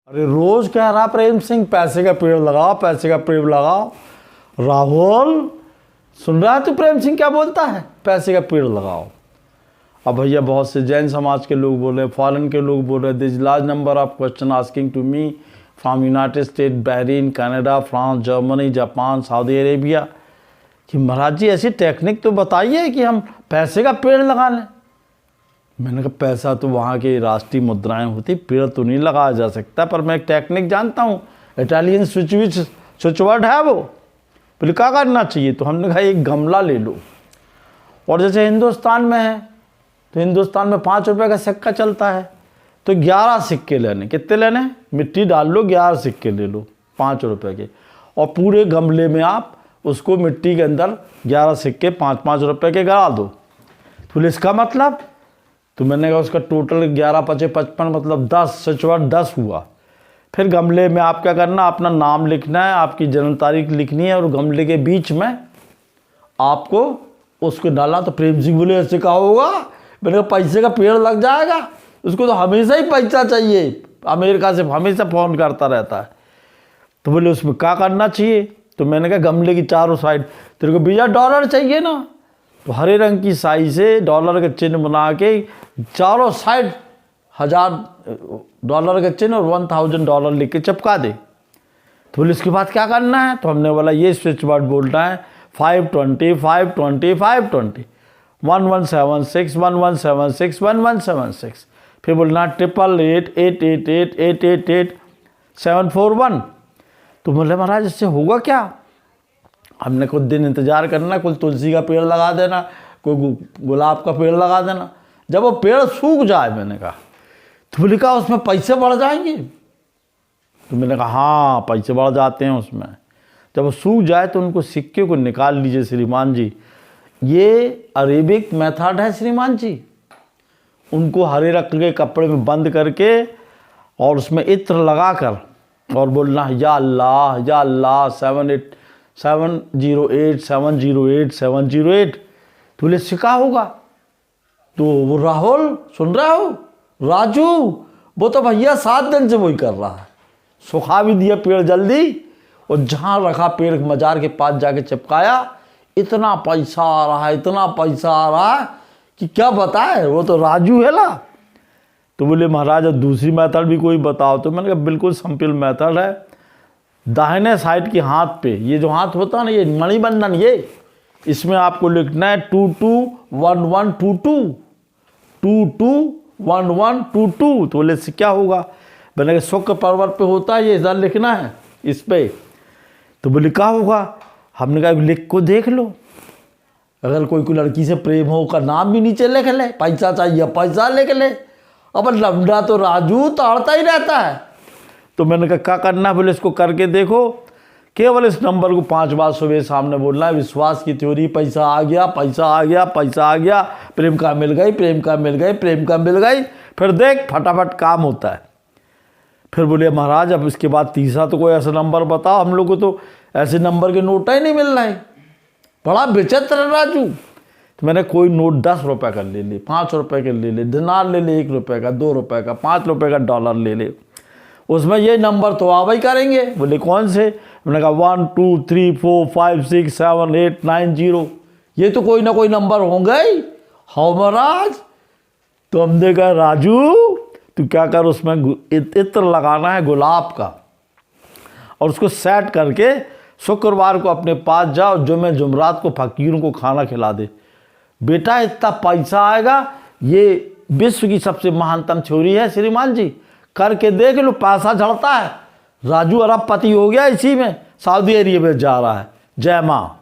अरे रोज कह रहा प्रेम सिंह पैसे का पेड़ लगाओ, पैसे का पेड़ लगाओ। राहुल सुन रहा है तू? प्रेम सिंह क्या बोलता है? पैसे का पेड़ लगाओ। अब भैया बहुत से जैन समाज के लोग बोल रहे हैं, फॉरेन के लोग बोल रहे हैं, this large number of question asking to me from United State, Bahrain, Canada, France, Germany, Japan, Saudi Arabia कि महाराज जी ऐसी टेक्निक तो बताइए कि हम पैसे का पेड़ लगा लें। मैंने कहा पैसा तो वहाँ की राष्ट्रीय मुद्राएं होती, पेड़ तो नहीं लगाया जा सकता, पर मैं एक टेक्निक जानता हूँ, इटालियन स्विच वर्ड है वो। बोले क्या करना चाहिए? तो हमने कहा एक गमला ले लो, और जैसे हिंदुस्तान में है तो हिंदुस्तान में 5 रुपये का सिक्का चलता है, तो 11 सिक्के लेने। कितने लेने? मिट्टी डाल लो, 11 सिक्के ले लो 5 रुपये के, और पूरे गमले में आप उसको मिट्टी के अंदर 11 सिक्के 5-5 रुपये के गड़ा दो। तो इसका मतलब, तो मैंने कहा उसका टोटल 11 × 5 = 55, मतलब 10, सचवाट 10 हुआ। फिर गमले में आप क्या करना, अपना नाम लिखना है, आपकी जन्म तारीख लिखनी है, और गमले के बीच में आपको उसको डालना। तो प्रेम सिंह बोले ऐसे कहा होगा? मैंने कहा पैसे का पेड़ लग जाएगा, उसको तो हमेशा ही पैसा चाहिए, अमेरिका से हमेशा फ़ोन करता रहता है। तो बोले उसमें क्या करना चाहिए? तो मैंने कहा गमले की चारों साइड, तेरे को भैया डॉलर चाहिए ना, तो हरे रंग की स्याही से डॉलर के चिन्ह बना के चारों साइड $1000 के चिन्ह और $1000 लिख के चिपका दे। तो बोले इसके बाद क्या करना है? तो हमने बोला ये स्विच वर्ड बोलना है 520 520 520 1176 1176 1176। फिर बोलना 888 888 888 741। तो बोले महाराज इससे होगा क्या? हमने कुछ दिन इंतजार करना, कोई तुलसी का पेड़ लगा देना, कोई गुलाब का पेड़ लगा देना, जब वो पेड़ सूख जाए। मैंने कहा, तो बोले कहा उसमें पैसे बढ़ जाएंगे? तो मैंने कहा हाँ पैसे बढ़ जाते हैं उसमें। जब वो सूख जाए तो उनको सिक्के को निकाल लीजिए श्रीमान जी, ये अरेबिक मेथड है श्रीमान जी। उनको हरे रंग के कपड़े में बंद करके और उसमें इत्र लगाकर और बोलना या अल्लाह 708 708 708। तो बोले सिखा होगा? तो वो राहुल सुन रहा हो, राजू, वो तो भैया 7 दिन से वही कर रहा है। सुखा भी दिया पेड़ जल्दी, और जहाँ रखा पेड़ मजार के पास जाके चिपकाया, इतना पैसा आ रहा है, इतना पैसा आ रहा है कि क्या बताए, वो तो राजू है ना। तो बोले महाराज दूसरी मेथड भी कोई बताओ। तो मैंने कहा बिल्कुल सिंपल मेथड है, दाहिने साइड के हाथ पे, ये जो हाथ होता है ना, ये मणिबंधन, ये इसमें आपको लिखना है 221122 221122। तो बोले इससे क्या होगा? मैंने कहा शुक्र पर्वत पे होता है, ये इधर लिखना है इस पे। तो बोले क्या होगा? हमने कहा लिख को देख लो, अगर कोई लड़की से प्रेम हो का नाम भी नीचे लिख ले, पैसा चाहिए पैसा लिख ले। अब लमड़ा तो राजू ताड़ता ही रहता है। तो मैंने कहा क्या करना? बोले इसको करके देखो, केवल इस नंबर को 5 बार सुबह सामने बोलना है, विश्वास की थ्योरी, पैसा आ गया पैसा आ गया पैसा आ गया, प्रेम का मिल गई प्रेम का मिल गई प्रेम का मिल गई, फिर देख फटाफट काम होता है। फिर बोले महाराज अब इसके बाद तीसरा तो कोई ऐसा नंबर बताओ, हम लोग को तो ऐसे नंबर के नोट ही नहीं मिल रहे, बड़ा विचित्र राजू। तो मैंने कोई नोट 10 रुपये का ले ले, 5 रुपये का ले ले, दिनार ले ले, 1 रुपये का, 2 रुपये का, 5 रुपये का डॉलर ले ले, उसमें ये नंबर तो आवा ही करेंगे। बोले कौन से? मैंने कहा 1 2 3 4 5 6 7 8 9 0, ये तो कोई ना कोई नंबर होंगे ही। हाँ महाराज। तो हमने कहा राजू तू क्या कर, उसमें इत्र लगाना है गुलाब का, और उसको सेट करके शुक्रवार को अपने पास जाओ, जुमेरात को फकीरों को खाना खिला दे। बेटा इतना पैसा आएगा, ये विश्व की सबसे महानतम थ्योरी है श्रीमान जी, करके देख लो, पैसा झड़ता है। राजू अरबपति हो गया इसी में, सऊदी अरेबिया जा रहा है। जय माँ।